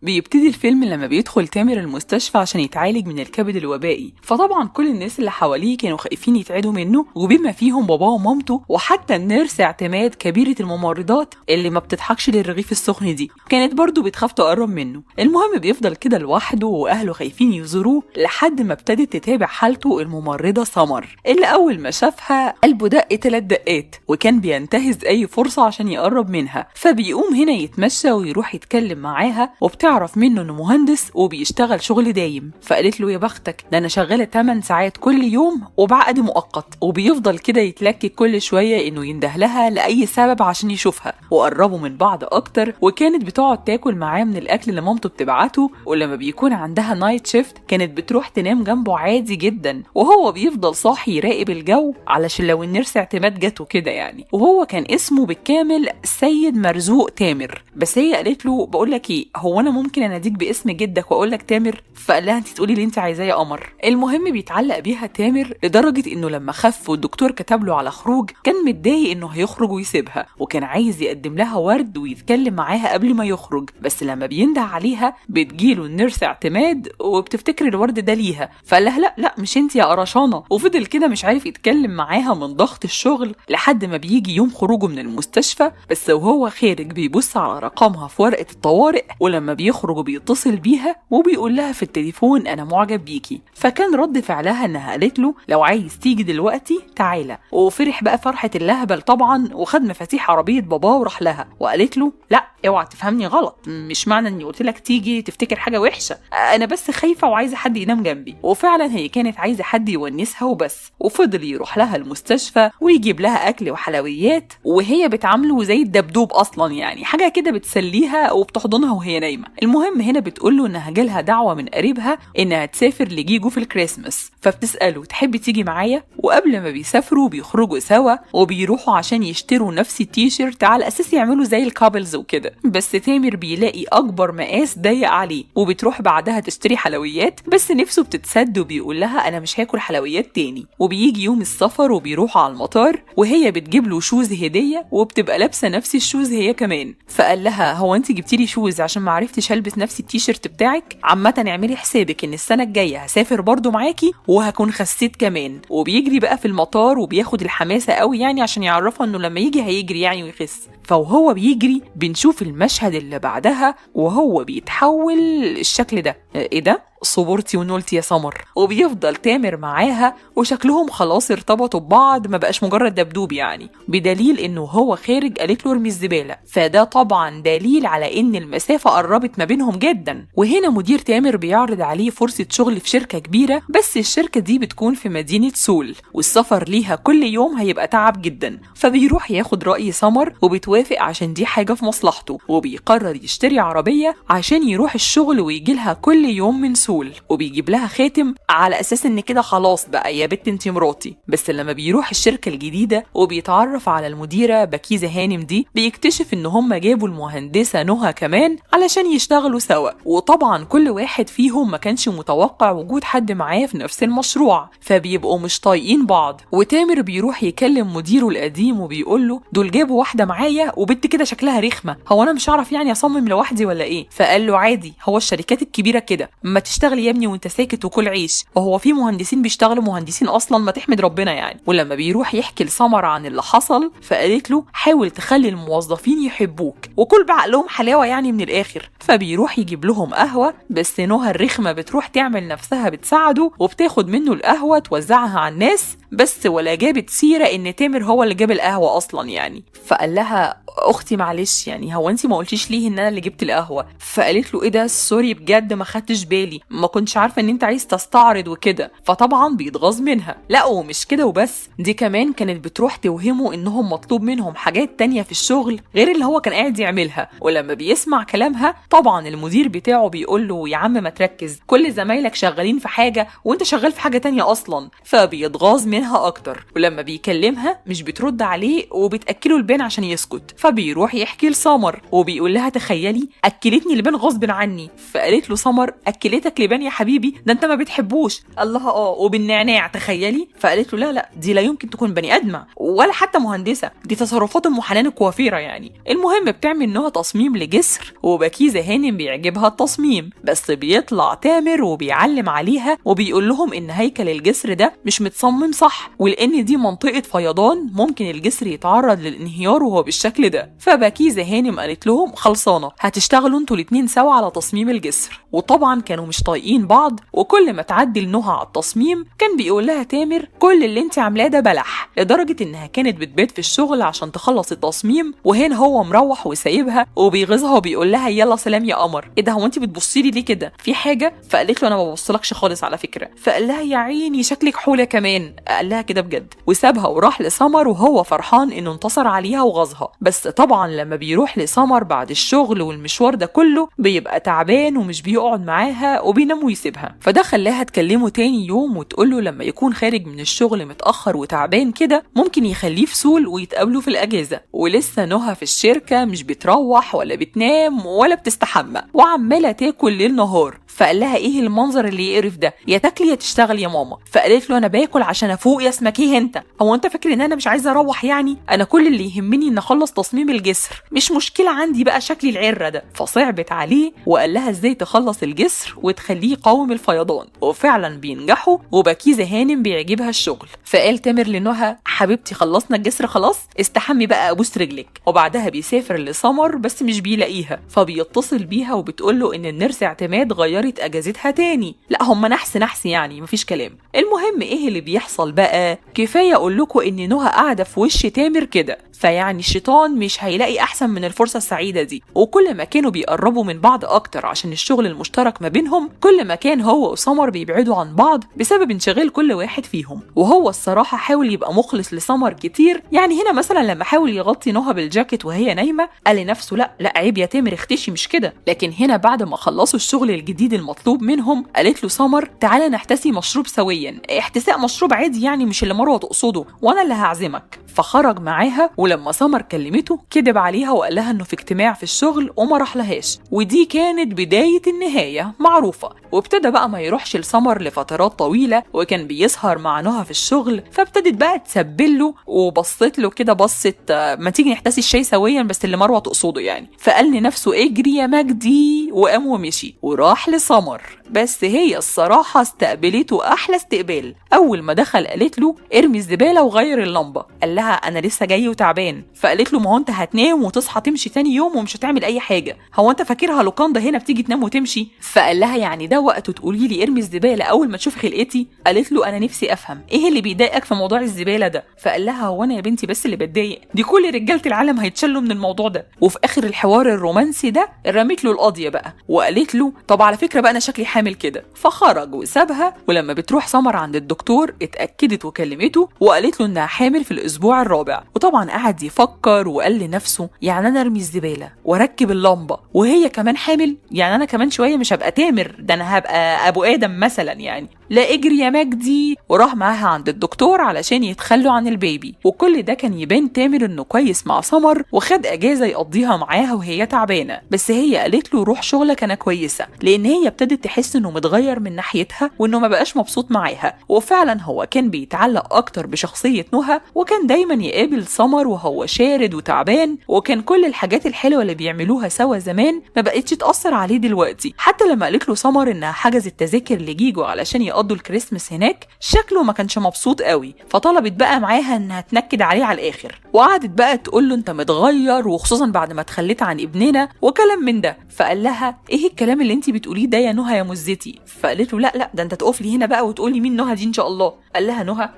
بيبتدي الفيلم لما بيدخل تامر المستشفى عشان يتعالج من الكبد الوبائي، فطبعا كل الناس اللي حواليه كانوا خايفين يتعدوا منه، وبما فيهم باباه ومامته وحتى النيرس اعتماد كبيرة الممرضات اللي ما بتضحكش للرغيف السخن دي كانت برضو بتخاف تقرب منه. المهم بيفضل كده لوحده واهله خايفين يزوروه لحد ما ابتدت تتابع حالته الممرضة سمر اللي اول ما شافها قلبه دق 3 دقات وكان بينتهز اي فرصة عشان يقرب منها، فبيقوم هنا يتمشى ويروح يتكلم معاها وبتعرف منه انه مهندس وبيشتغل شغل دايم. فقالت له يا بختك، ده انا شغاله 8 ساعات كل يوم وبعقد مؤقت. وبيفضل كده يتلكك كل شويه انه ينده لها لاي سبب عشان يشوفها، وقربوا من بعض اكتر وكانت بتقعد تاكل معاه من الاكل اللي مامته بتبعته، ولما بيكون عندها نايت شيفت كانت بتروح تنام جنبه عادي جدا، وهو بيفضل صاحي يراقب الجو علشان لو النيرس اعتماد جته كده يعني. وهو كان اسمه بالكامل سيد مرزوق تامر، بس هي قالت له بقول لك ايه، هو انا ممكن اناديك باسم جدك واقول لك تامر؟ فقال لها انت تقولي اللي انت عايزاه يا قمر. المهم بيتعلق بيها تامر لدرجه انه لما خف والدكتور كتب له على خروج كان متضايق انه هيخرج ويسيبها، وكان عايز يقدم لها ورد ويتكلم معاها قبل ما يخرج، بس لما بينده عليها بتجيله النيرس اعتماد وبتفتكر الورد ده ليها، فقال لها لا لا مش انت يا قرشانه، وفضل كده مش عارف يتكلم معاها من ضغط الشغل لحد ما بيجي يوم خروجه من المستشفى. بس وهو خارج بيبص على رقمها في ورقه الطوارئ، ولما بيخرج بيتصل بيها وبيقول لها في التليفون انا معجب بيكي، فكان رد فعلها انها قالت له لو عايز تيجي دلوقتي تعالى، وفرح بقى فرحه اللهبل طبعا وخد مفاتيح عربيه باباه وراح لها، وقالت له لا اوعى تفهمني غلط، مش معنى اني قلت لك تيجي تفتكر حاجه وحشه، انا بس خايفه وعايزه حد ينام جنبي. وفعلا هي كانت عايزه حد يونسها وبس، وفضل يروح لها المستشفى ويجيب لها اكل وحلويات وهي بتعامله زي الدبدوب اصلا، يعني حاجه كده بتسليها وبتحضنها وهي نايمه. المهم هنا بتقول له انها جالها دعوه من قريبها انها تسافر لجيجو في الكريسماس، فبتساله تحبي تيجي معايا؟ وقبل ما بيسافروا بيخرجوا سوا وبيروحوا عشان يشتروا نفس التيشيرت على اساس يعملوا زي الكابلز وكده، بس تامر بيلاقي اكبر مقاس ضيق عليه وبتروح بعدها تشتري حلويات، بس نفسه بتتسد وبيقول لها انا مش هاكل حلويات تاني. وبيجي يوم السفر وبيروحوا على المطار وهي بتجيب له شوز هديه وبتبقى لابسه نفس الشوز هي كمان، فقال لها هو انت جبتي لي شوز عشان ما عرفتش البس نفس التيشيرت بتاعك؟ عامه اعملي حسابك ان السنه الجايه هسافر برضو معاكي وهكون خسيت كمان. وبيجري بقى في المطار وبياخد الحماسه قوي يعني عشان يعرفها انه لما يجي هيجري يعني ويخس. فوهو بيجري بنشوف المشهد اللي بعدها وهو بيتحول الشكل ده، ايه ده صبرتي ونولتي يا سمر. وبيفضل تامر معاها وشكلهم خلاص ارتبطوا ببعض، ما بقاش مجرد دبدوب يعني، بدليل انه هو خارج قالت له ارمي الزباله، فده طبعا دليل على ان المسافه قربت ما بينهم جدا. وهنا مدير تامر بيعرض عليه فرصه شغل في شركه كبيره، بس الشركه دي بتكون في مدينه سول والسفر ليها كل يوم هيبقى تعب جدا، فبيروح ياخد راي سمر وبتوافق عشان دي حاجه في مصلحته، وبيقرر يشتري عربيه عشان يروح الشغل ويجي لها كل يوم من سول، وبيجيب لها خاتم على اساس ان كده خلاص بقى يا بت انتي مراتي. بس لما بيروح الشركه الجديده وبيتعرف على المديره بكيزه هانم دي بيكتشف ان هم جابوا المهندسه نهى كمان علشان يشتغلوا سوا، وطبعا كل واحد فيهم ما كانش متوقع وجود حد معاه في نفس المشروع، فبيبقوا مش طايقين بعض. وتامر بيروح يكلم مديره القديم وبيقول له دول جابوا واحده معايا وبنت كده شكلها رخمه، هو انا مش هعرف يعني اصمم لوحدي ولا ايه؟ فقال له عادي، هو الشركات الكبيره كده، ما تشتغل يا ابني وانت ساكت وكل عيش، وهو في مهندسين بيشتغلوا مهندسين اصلا، ما تحمد ربنا يعني. ولما بيروح يحكي لسمر عن اللي حصل فقالت له حاول تخلي الموظفين يحبوك وكل بعقلهم حلاوه يعني من الاخر. فبيروح يجيب لهم قهوه، بس نهى الرخمه بتروح تعمل نفسها بتساعده وبتاخد منه القهوه توزعها على الناس، بس ولا جابت سيره ان تامر هو اللي جاب القهوه اصلا يعني. فقال لها اختي معلش يعني هو انت ما قلتيش ليه ان انا اللي جبت القهوه؟ فقالت له ايه ده سوري بجد ما خدتش بالي، ما كنتش عارفه ان انت عايز تستعرض وكده. فطبعا بيتغاظ منها. لا ومش كده وبس، دي كمان كانت بتروح توهمه انهم مطلوب منهم حاجات تانية في الشغل غير اللي هو كان قاعد يعملها. ولما بيسمع كلامها طبعا المدير بتاعه بيقول له يا عم ما تركز، كل زمايلك شغالين في حاجه وانت شغال في حاجه تانية اصلا. فبيتغاظ منها اكتر، ولما بيكلمها مش بترد عليه وبتاكله البان عشان يسكت، فبيروح يحكي لسمر وبيقول لها تخيلي اكلتني البان غصب عني. فقالت له سمر اكلتك بتاكل لبان يا حبيبي؟ ده انت ما بتحبوش. قال لها وبالنعناع تخيلي. فقالت له لا دي لا يمكن تكون بني ادمه ولا حتى مهندسه، دي تصرفات ام حنان الكوافيره يعني. المهم بتعمل نهى تصميم لجسر، وبكيزه هانم بيعجبها التصميم، بس بيطلع تامر وبيعلم عليها وبيقول لهم ان هيكل الجسر ده مش متصمم صح، ولان دي منطقه فيضان ممكن الجسر يتعرض للانهيار وهو بالشكل ده. فبكيزه هانم قالت لهم خلصانه، هتشتغلوا انتوا الاتنين سوا على تصميم الجسر. وطبعا كانوا مش طايقين بعض، وكل ما تعدل نهى على التصميم كان بيقول لها تامر كل اللي انت عاملاه ده بلح، لدرجه انها كانت بتبات في الشغل عشان تخلص التصميم، وهنا هو مروح وسايبها وبيغيظها وبيقول لها يلا سلام يا قمر. ايه ده هو انت بتبصي لي ليه كده؟ في حاجه؟ فقالت له انا ما ببصلكش خالص على فكره. فقال لها يا عيني شكلك حوله كمان. قال لها كده بجد وسابها وراح لسمر، وهو فرحان انه انتصر عليها وغاظها. بس طبعا لما بيروح لسمر بعد الشغل والمشوار ده كله بيبقى تعبان ومش بيقعد معاها وبينام ويسيبها. فده خلاها تكلمه تاني يوم وتقول له لما يكون خارج من الشغل متاخر وتعبان كده ممكن يخليه فصول ويتقابلوا في الاجازه. ولسه نهى في الشركه مش بتروح ولا بتنام ولا بتستحمى وعماله تاكل ليل نهار. فقال لها ايه المنظر اللي يقرف ده؟ يا تاكلي يا تشتغلي يا ماما. فقالت له انا باكل عشان افوق يا اسمك ايه انت؟ هو انت فاكر ان انا مش عايزه اروح يعني؟ انا كل اللي يهمني ان اخلص تصميم الجسر، مش مشكله عندي بقى شكلي العره ده. فصعبت عليه وقال لها ازاي تخلص الجسر وتخليه يقاوم الفيضان، وفعلا بينجحوا وبكيزه هانم بيعجبها الشغل. فقال تامر لنهى حبيبتي خلصنا الجسر خلاص، استحمي بقى ابوس رجلك. وبعدها بيسافر لسمر بس مش بيلاقيها، فبيتصل بيها وبتقول له ان النرس اعتماد غيرت اجازتها تاني. لا هم نحس يعني مفيش كلام. المهم ايه اللي بيحصل بقى؟ كفايه اقول لكم ان نهى قاعده في وش تامر كده، فيعني الشيطان مش هيلاقي احسن من الفرصه السعيده دي. وكل ما كانوا بيقربوا من بعض اكتر عشان الشغل المشترك ما بينهم، كل ما كان هو وسمر بيبعدوا عن بعض بسبب انشغال كل واحد فيهم. وهو الصراحه حاول يبقى مخلص لسمر كتير، يعني هنا مثلا لما حاول يغطي نهى بالجاكيت وهي نايمه قال لنفسه لا عيب يا تامر اختشي مش كده. لكن هنا بعد ما خلصوا الشغل الجديد المطلوب منهم قالت له سمر تعالى نحتسي مشروب سويا، احتساء مشروب عادي يعني مش اللي مروه تقصده، وانا اللي هعزمك. فخرج معاها، ولما سمر كلمته كدب عليها وقال لها انه في اجتماع في الشغل وما راح لهاش. ودي كانت بدايه النهايه معروفه. وابتدى بقى ما يروحش لسمر لفترات طويله، وكان بيسهر مع نهى في الشغل. فابتدت بقى تسبله وبصت له كده بصت ما تيجي نحتسي الشاي سويا بس اللي مروه تقصده يعني. فقال لنفسه اجري يا مجدي، وقام ومشي وراح لسمر. بس هي الصراحه استقبلته احلى استقبال. اول ما دخل قالت له ارمي الزباله وغير اللمبه. قال لها انا لسه جاي وتعبان. فقالت له ما هو انت هتنام وتصحى تمشي تاني يوم ومش هتعمل اي حاجه، هو انت فاكرها لوكاندا هنا بتيجي تنام وتمشي؟ فقال لها يعني ده وقته تقولي لي ارمي الزباله اول ما تشوفي خلقتي؟ قالت له انا نفسي افهم ايه اللي بيضايقك في موضوع الزباله ده؟ فقال لها هو انا يا بنتي بس اللي بتضايق؟ دي كل رجاله العالم هيتشلوا من الموضوع ده. وفي اخر الحوار الرومانسي ده رميت له القضيه بقى وقالت له طب على فكره بقى انا شكلي حامل كده. فخرج وسابها. ولما بتروح سمر عند الدكتور اتاكدت وكلمته وقالت له انها حامل في الاسبوع الرابع. وطبعا قعد يفكر وقال لنفسه يعني انا ارمي الزباله واركب اللمبه وهي كمان حامل؟ يعني انا كمان شويه مش هبقى تامر، ده انا هبقى ابو ادم مثلا يعني. لا اجري يا مجدي. وراح معاها عند الدكتور علشان يتخلوا عن البيبي. وكل ده كان يبان تامر انه كويس مع سمر وخد اجازه يقضيها معاها وهي تعبانه. بس هي قالت له روح شغلك انا كويسه، لان هي ابتدت تحس انه متغير من ناحيتها وانه ما بقاش مبسوط معاها. وفعلا هو كان بيتعلق اكتر بشخصيه نهى، وكان دايما يقابل سمر وهو شارد وتعبان. وكان كل الحاجات الحلوه اللي بيعملوها سوا زمان ما بقتش تاثر عليه دلوقتي. حتى لما قالت له سمر انها حجزت تذاكر لجيجو علشان يقضوا الكريسماس هناك شكله ما كانش مبسوط قوي. فطلبت بقى معاها انها تنكد عليه على الاخر، وقعدت بقى تقول له انت متغير وخصوصا بعد ما تخليت عن ابننا وكلام من ده. فقال لها ايه الكلام اللي انت بتقوليه ده يا نهى يا مزتي؟ فقالت له لا ده انت تقف لي هنا بقى وتقولي مين نهى دي ان شاء الله. قال لها نهى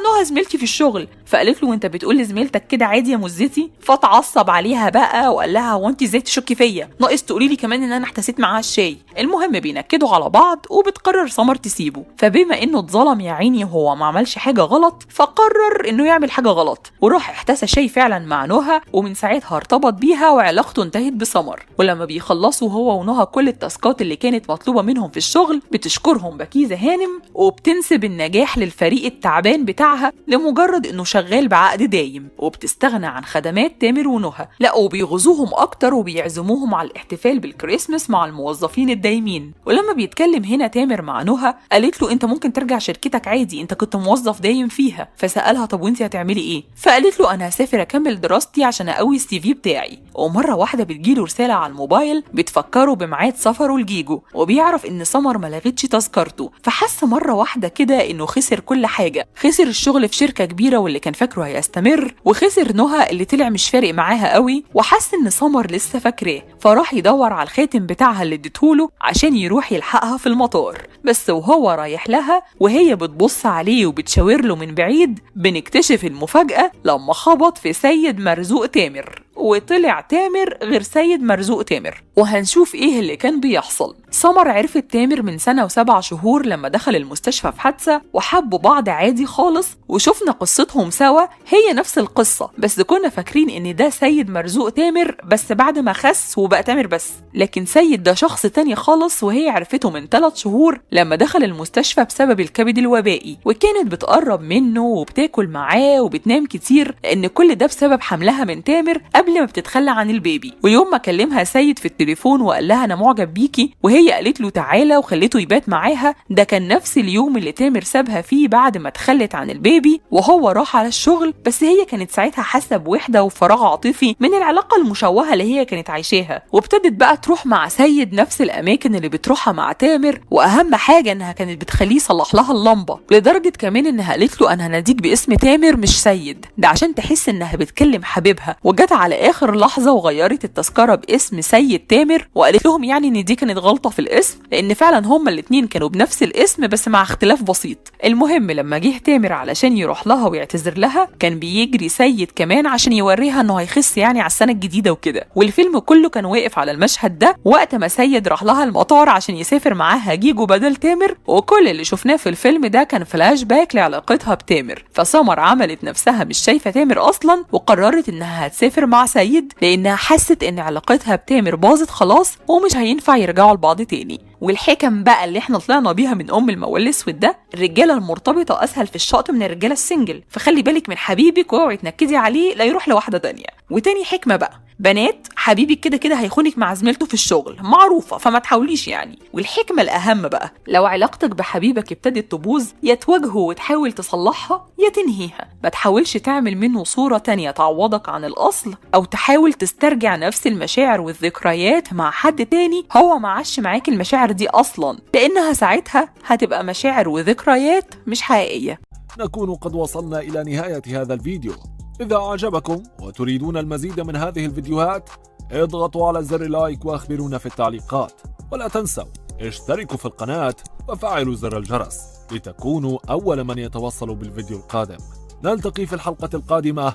نهى زميلتي في الشغل. فقالت له وانت بتقول لزميلتك كده عادي يا مزتي؟ فتعصب عليها بقى وقال لها هو انت ازاي تشكي فيا؟ ناقص تقولي لي كمان ان انا احتسيت معاها الشاي. المهم بينكدوا على بعض وبتقرر سمر تسيبه. تسيبه. فبما انه اتظلم يا عيني وهو ما عملش حاجه غلط، فقرر انه يعمل حاجه غلط وراح احتسى شاي فعلا مع نهى، ومن ساعتها ارتبط بيها وعلاقته انتهت بسمر. ولما بيخلصوا هو ونهى كل التاسكات اللي كانت مطلوبه منهم في الشغل، بتشكرهم بكيزة هانم وبتنسب النجاح للفريق التعبان بتاعها لمجرد انه شغال بعقد دايم، وبتستغنى عن خدمات تامر ونهى. لا وبيغزوهم اكتر وبيعزموهم على الاحتفال بالكريسماس مع الموظفين الدايمين. ولما بيتكلم هنا تامر مع نهى، قالت له انت ممكن ترجع شركتك عادي، انت كنت موظف دايم فيها. فسألها طب وانت هتعملي ايه؟ فقالت له انا هسافر اكمل دراستي عشان اقوي السي في بتاعي. ومره واحده بتجيله رساله على الموبايل بتفكره بميعاد سفره لجيجو، وبيعرف ان سمر ما لغتش تذكرته. فحس مره واحده كده انه خسر كل حاجه، خسر الشغل في شركه كبيره واللي كان فاكره هيستمر، وخسر نهى اللي طلع مش فارق معاها قوي، وحس ان سمر لسه فاكراه. فراح يدور على الخاتم بتاعها اللي اديتهوله عشان يروح يلحقها في المطار. بس وهو رايح لها وهي بتبص عليه وبتشاور له من بعيد، بنكتشف المفاجأة لما خبط في سيد مرزوق تامر، وطلع تامر غير سيد مرزوق تامر. وهنشوف ايه اللي كان بيحصل. سمر عرفت تامر من 1 و7 شهور لما دخل المستشفى في حادثة، وحبوا بعض عادي خالص، وشفنا قصتهم سوا هي نفس القصة، بس كنا فاكرين ان ده سيد مرزوق تامر بس بعد ما خس وبقى تامر بس. لكن سيد ده شخص تاني خالص، وهي عرفته من 3 شهور لما دخل المستشفى بسبب الكبد الوبائي، وكانت بتقرب منه وبتاكل معاه وبتنام كتير، لان كل ده بسبب حملها من تامر قبل ما بتتخلى عن البيبي. ويوم ما كلمها سيد في التليفون وقال لها انا معجب بيكي، وهي قالت له تعالى وخليته يبات معاها، ده كان نفس اليوم اللي تامر سابها فيه بعد ما اتخلت عن البيبي وهو راح على الشغل. بس هي كانت ساعتها حاسه بوحده وفراغ عاطفي من العلاقه المشوهه اللي هي كانت عايشاها، وابتدت بقى تروح مع سيد نفس الاماكن اللي بتروحها مع تامر. واهم حاجه انها كانت بتخليه يصلح لها اللمبه، لدرجه كمان انها قالت له انا هناديك باسم تامر مش سيد، ده عشان تحس انها بتكلم حبيبها. وجت على اخر لحظه وغيرت التذكره باسم سيد تامر، وقالت لهم يعني ان دي كانت غلطه في الاسم، لان فعلا هما الاتنين كانوا بنفس الاسم بس مع اختلاف بسيط. المهم لما جه تامر علشان يروح لها ويعتذر لها، كان بيجري سيد كمان عشان يوريها انه هيخس يعني على السنه الجديده وكده. والفيلم كله كان واقف على المشهد ده وقت ما سيد راح لها المطار عشان يسافر معاها جيجو بدل تامر. وكل اللي شفناه في الفيلم ده كان فلاش باك لعلاقتها بتامر. فسمر عملت نفسها مش شايفه تامر اصلا، وقررت انها هتسافر مع سيد لانها حست ان علاقتها بتامر باظت خلاص ومش هينفع يرجعوا لبعض تاني. والحكم بقى اللي احنا طلعنا بيها من الموال الاسود ده، الرجاله المرتبطه اسهل في الشقط من الرجاله السنجل، فخلي بالك من حبيبك واوعي تنكدي عليه لا يروح لواحده تانية. وتاني حكمه بقى، بنات حبيبك كده كده هيخونك مع زميلته في الشغل، معروفه، فما تحاوليش يعني. والحكمه الاهم بقى، لو علاقتك بحبيبك ابتدت تبوظ، يا تواجهه وتحاول تصلحها يا تنهيها. ما تحاولش تعمل منه صوره تانية تعوضك عن الاصل، او تحاول تسترجع نفس المشاعر والذكريات مع حد تاني هو ما عاش معاك المشاعر دي اصلا، لانها ساعتها هتبقى مشاعر وذكريات مش حقيقيه. نكون قد وصلنا الى نهايه هذا الفيديو. إذا أعجبكم وتريدون المزيد من هذه الفيديوهات، اضغطوا على زر لايك واخبرونا في التعليقات، ولا تنسوا اشتركوا في القناة وفعلوا زر الجرس لتكونوا أول من يتوصل بالفيديو القادم. نلتقي في الحلقة القادمة،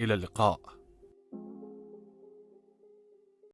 إلى اللقاء.